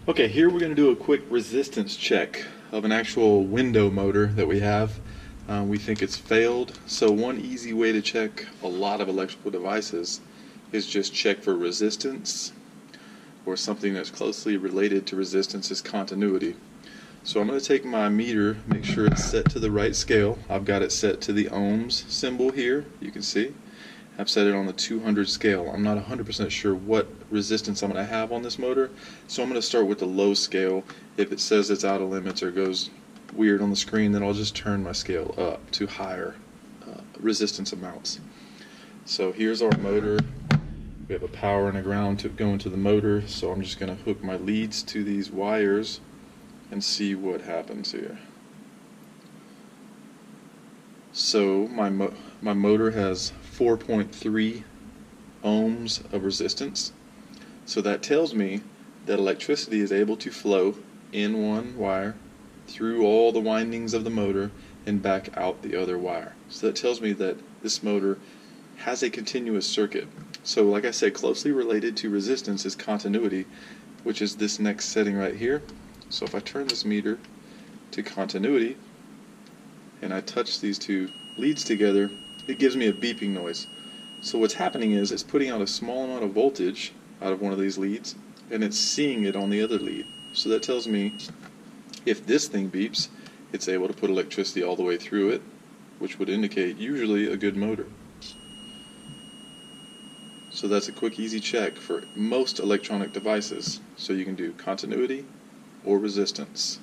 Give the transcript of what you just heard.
Okay, here we're going to do a quick resistance check of an actual window motor that we have. We think it's failed, so one easy way to check a lot of electrical devices is just check for resistance, or something that's closely related to resistance is continuity. So I'm going to take my meter, make sure it's set to the right scale. I've got it set to the ohms symbol here, you can see. I've set it on the 200 scale. I'm not 100% sure what resistance I'm going to have on this motor, so I'm going to start with the low scale. If it says it's out of limits or goes weird on the screen, then I'll just turn my scale up to higher resistance amounts. So here's our motor. We have a power and a ground to go into the motor, so I'm just going to hook my leads to these wires and see what happens here. So my motor has 4.3 ohms of resistance. So that tells me that electricity is able to flow in one wire through all the windings of the motor and back out the other wire. So that tells me that this motor has a continuous circuit. So like I said, closely related to resistance is continuity, which is this next setting right here. So if I turn this meter to continuity and I touch these two leads together, it gives me a beeping noise. So what's happening is it's putting out a small amount of voltage out of one of these leads, and it's seeing it on the other lead. So that tells me if this thing beeps, it's able to put electricity all the way through it, which would indicate usually a good motor. So that's a quick, easy check for most electronic devices. So you can do continuity or resistance.